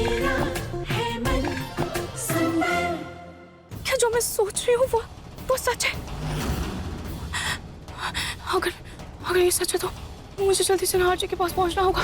मेरा है मन सुंदर। क्या जो मैं सोच रही हूँ वो सच है? अगर ये सच है तो मुझे जल्दी से नाहर जी के पास पहुंचना होगा।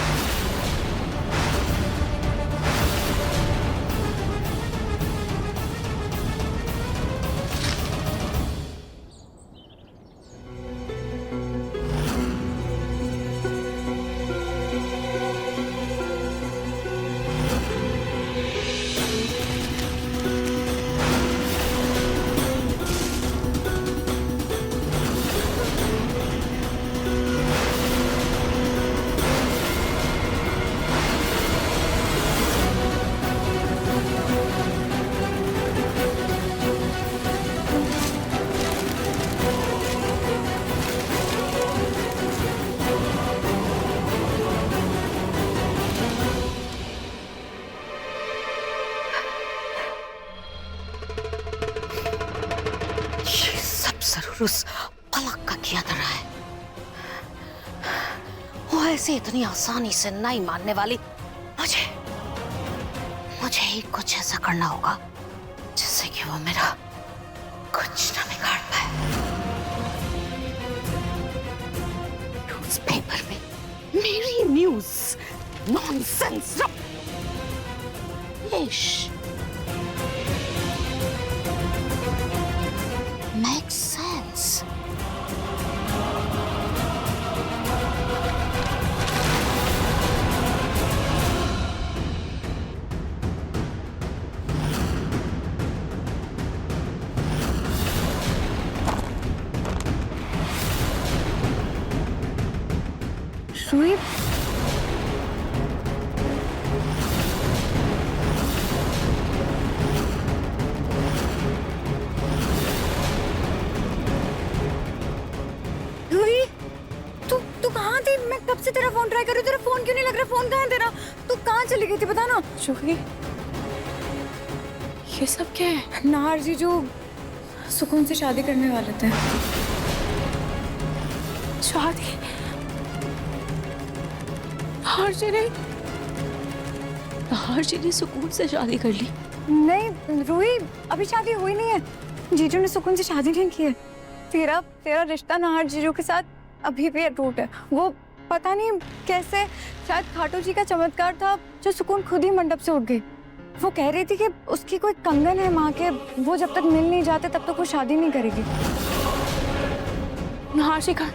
जरूर उस पलक का किया धरा है। वो ऐसे इतनी आसानी से नहीं मानने वाली। मुझे ही कुछ ऐसा करना होगा जिससे कि वो मेरा कुछ न बिगाड़ पाए। न्यूज़पेपर में मेरी news nonsense rubbish. Makes sense. Sweet. तू कहाँ थी? मैं कब से तेरा फोन ट्राई कर रही हूँ, तेरा फोन क्यों नहीं लग रहा? फोन कहाँ है तेरा? तू कहाँ चली गई थी बता ना। जूही, ये सब क्या है? नाहर जी जो सुकून से शादी करने वाले थे। शादी? नाहर जी ने सुकून से शादी कर ली? नहीं रूही, अभी शादी हुई नहीं है। जीजू ने सुकून से शादी नहीं की है। तेरा रिश्ता नाहर जीजू के साथ अभी भी अटूट है। वो पता नहीं कैसे, शायद खाटू जी का चमत्कार था जो सुकून खुद ही मंडप से उठ गई। वो कह रही थी कि उसकी कोई कंगन है माँ के, वो जब तक मिल नहीं जाते तब तक वो शादी नहीं करेगी। नाहर जी का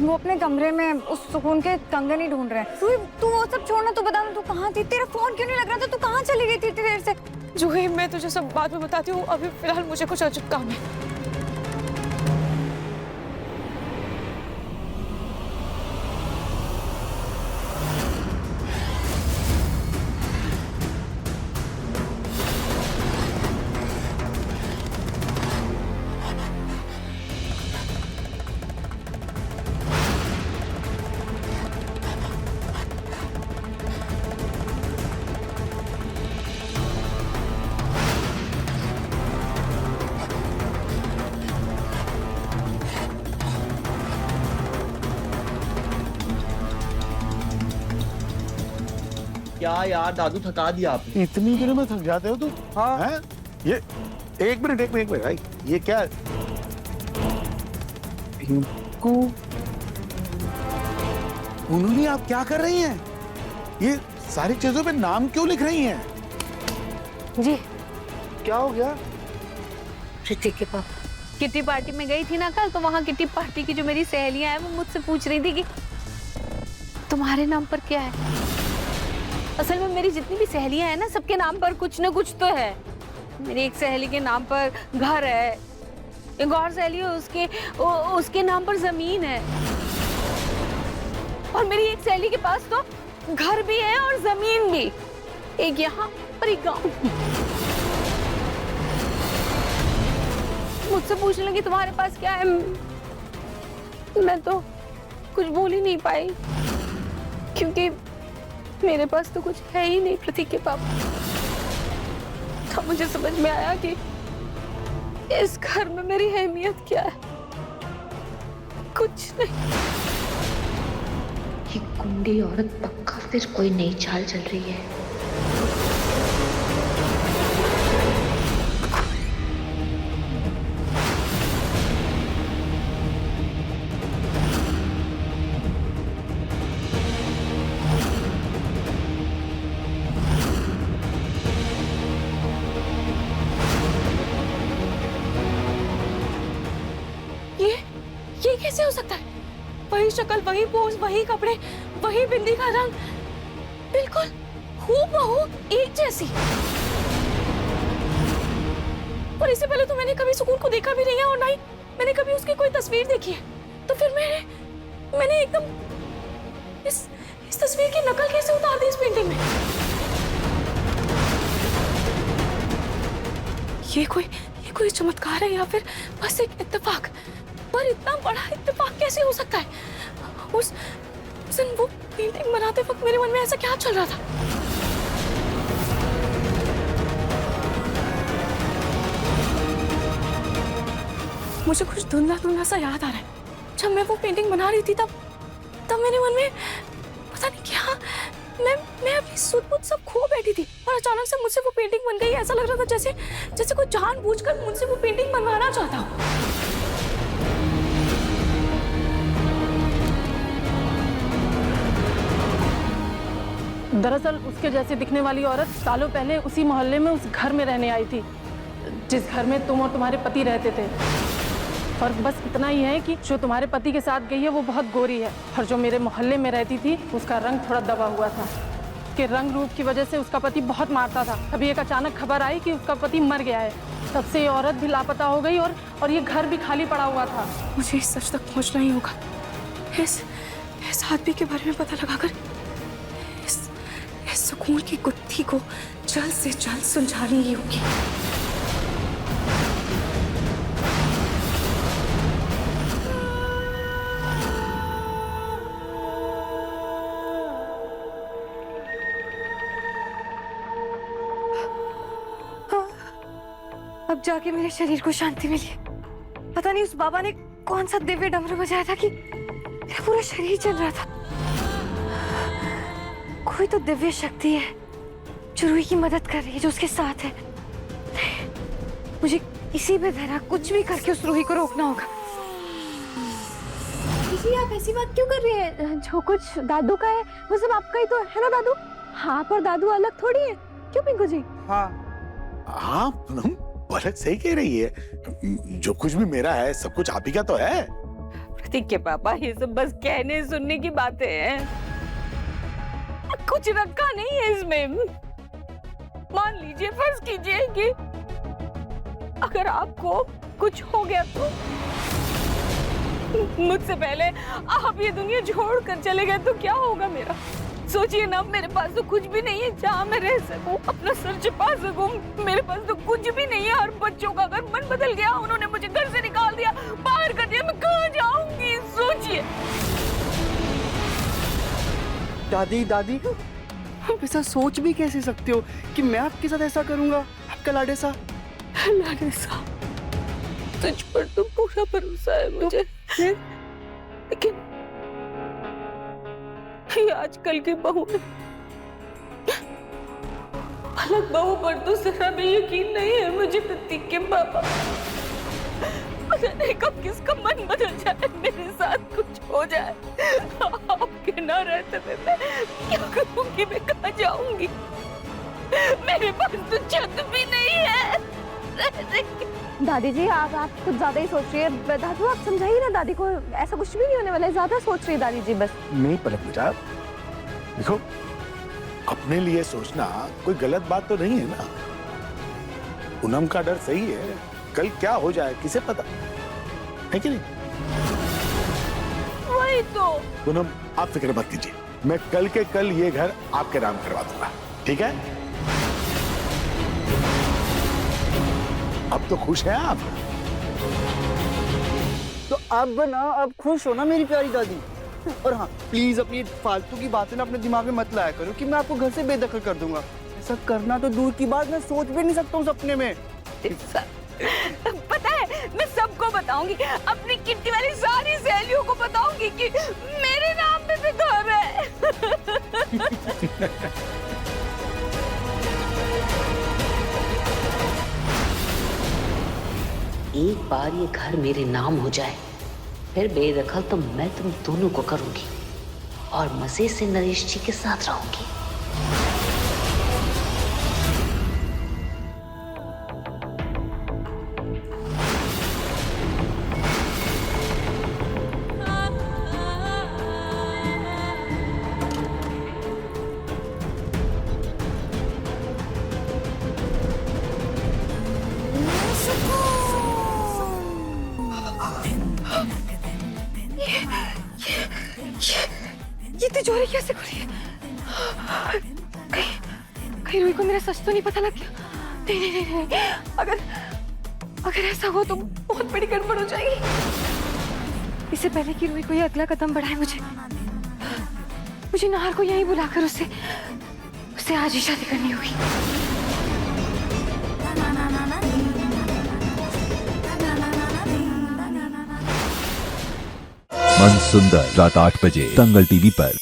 वो अपने कमरे में उस सुकून के कंगन ही ढूंढ रहे हैं। तू वो सब छोड़ना, तू बता ना तू कहाँ थी? तेरा फोन क्यों नहीं लग रहा था? तू कहाँ चली गई थी इतनी देर से? जूही, मैं तुझे सब बाद में बताती हूँ, अभी फिलहाल मुझे कुछ अर्जेंट काम है। क्या यार दादू, थका दिया आपने। इतनी देर में थक जाते हो तुम? हाँ हैं? ये एक मिनट भाई, ये क्या है? इनको उन्होंने, आप क्या कर रही हैं? ये सारी चीजों पे नाम क्यों लिख रही हैं? जी क्या हो गया? ऋतिक के पापा किटी पार्टी में गई थी ना कल, तो वहाँ किटी पार्टी की जो मेरी सहेलियां हैं वो मुझसे पूछ रही थी कि तुम्हारे नाम पर क्या है। असल में मेरी जितनी भी सहेलियां हैं ना, सबके नाम पर कुछ न कुछ तो है। मेरी एक सहेली के नाम पर घर है, एक और सहेली है उसके नाम पर जमीन है, और मेरी एक सहेली के पास तो घर भी है और जमीन भी, एक यहाँ और एक गाँव। मुझसे पूछने लगी तुम्हारे पास क्या है। मैं तो कुछ बोल ही नहीं पाई, क्योंकि मेरे पास तो कुछ है ही नहीं प्रतीक के पापा। तब मुझे समझ में आया कि इस घर में मेरी अहमियत क्या है। कुछ नहीं। ये गुंडी औरत पक्का फिर कोई नई चाल चल रही है। कैसे हो सकता है? वही शक्ल, वही पोज, वही कपड़े, वही बिंदी का रंग, बिल्कुल हूबहू एक जैसी। और इससे पहले तो मैंने कभी सुकून को देखा भी नहीं है और ना ही मैंने कभी उसकी कोई तस्वीर देखी है। तो फिर मैंने एकदम इस तस्वीर की नकल कैसे उतार दी इस पेंटिंग में? ये कोई चमत्कार है या फिर बस एक इत्तेफाक? पर इतना बड़ा इत्तेफाक कैसे हो सकता है? उस दिन वो पेंटिंग बनाते वक्त मेरे मन में ऐसा क्या चल रहा था? मुझे कुछ धुंधला सा याद आ रहा है। जब मैं वो पेंटिंग बना रही थी तब मेरे मन में पता नहीं क्या मैं अपनी सुध-बुध सब खो बैठी थी और अचानक से मुझसे वो पेंटिंग बन गई। ऐसा लग रहा था जैसे कोई जानबूझकर मुझसे वो पेंटिंग बनवाना चाहता हो। दरअसल उसके जैसी दिखने वाली औरत सालों पहले उसी मोहल्ले में उस घर में रहने आई थी जिस घर में तुम और तुम्हारे पति रहते थे। फर्क बस इतना ही है कि जो तुम्हारे पति के साथ गई है वो बहुत गोरी है और जो मेरे मोहल्ले में रहती थी उसका रंग थोड़ा दबा हुआ था। उसके रंग रूप की वजह से उसका पति बहुत मारता था। अभी एक अचानक खबर आई कि उसका पति मर गया है। तब से ये औरत भी लापता हो गई और ये घर भी खाली पड़ा हुआ था। मुझे इस सच तक पहुंचना ही होगा। इस आदमी के बारे में पता लगाकर इस सुकून की गुत्थी को जल्द से जल्द सुलझानी ही होगी। अब जाके मेरे शरीर को शांति मिली। पता नहीं उस बाबा ने कौन सा दिव्य डमरू बजाया था कि मेरा पूरा शरीर चल रहा था। कोई तो दिव्य शक्ति है जो रूही की मदद कर रही है, जो उसके साथ है। मुझे किसी भी तरह कुछ भी करके उस रूही को रोकना होगा। जी आप ऐसी बात क्यों कर रही हैं? जो कुछ दादू का है वो सब आपका ही तो है ना दादू? हाँ पर दादू अलग थोड़ी है, क्यों पिंकू जी? हाँ पूनम पलक सही कह रही है। जो कुछ भी मेरा है सब कुछ आप ही का तो है। प्रतीक के पापा ये सब बस कहने सुनने की बातें हैं, कुछ रखा नहीं है इसमें। मान लीजिए, फर्ज कीजिए कि अगर आपको कुछ हो गया तो मुझसे पहले आप ये दुनिया छोड़कर चले गए तो क्या होगा मेरा? सोचिए ना, मेरे पास तो कुछ भी नहीं है जहाँ मैं रह सकूं, अपना सर छिपा सकूं। मेरे पास तो कुछ भी नहीं है। और बच्चों का अगर मन बदल गया, उन्होंने मुझे घर से निकाल दिया, बाहर कर दिया, मैं कहाँ जाऊंगी? सोचिए। दादी आप ऐसा सोच भी कैसे सकते हो कि मैं आपके साथ ऐसा करूंगा? आपका लाडेसा तुझ पर तो पूरा भरोसा है मुझे, लेकिन ये आजकल की बहू है। पलक बहू पर तो जरा भी यकीन नहीं है मुझे प्रतीक के पापा। पता नहीं कब किसका मन बदल जाए, मेरे साथ कुछ हो जाए। आपके ना रहते हुए मैं क्या करूंगी? मैं कहाँ जाऊंगी? मेरे पास तो छत भी नहीं है। दादी जी आप कुछ ज्यादा ही सोच रही है। दादू आप समझाइए ना दादी को, ऐसा कुछ भी नहीं होने वाला है। ज्यादा सोच रही है दादी जी बस। नहीं पलक बेटा, देखो अपने लिए सोचना कोई गलत बात तो नहीं है ना। पूनम का डर सही है, कल क्या हो जाए किसे पता है कि नहीं? वही तो। पूनम आप फिक्र मत कीजिए, मैं कल के कल ये घर आपके नाम करवा दूंगा, ठीक है? अब तो खुश हैं आप? तो अब ना आप खुश हो ना मेरी प्यारी दादी? और हाँ प्लीज अपनी फालतू की बातें ना अपने दिमाग में मत लाया करो कि मैं आपको घर से बेदखल कर दूंगा। ऐसा करना तो दूर की बात, मैं सोच भी नहीं सकता हूँ सपने में। पता है मैं सबको बताऊंगी, अपनी किट्टी वाली सारी सहेलियों को बताऊंगी कि मेरे नाम पे भी घर है। एक बार ये घर मेरे नाम हो जाए, फिर बेदखल तो मैं तुम दोनों को करूंगी और मजे से नरेश जी के साथ रहूंगी। ये कैसे खुली है? कहीं रूही को मेरा सच तो नहीं पता लग गया? नहीं नहीं नहीं नहीं, अगर ऐसा हो तो बहुत बड़ी गड़बड़ हो जाएगी। इससे पहले कि रूही कोई अगला कदम बढ़ाए, मुझे नाहर को यहीं बुलाकर उससे आज ही शादी करनी होगी। मन सुंदर रात 8 बजे दंगल टीवी पर।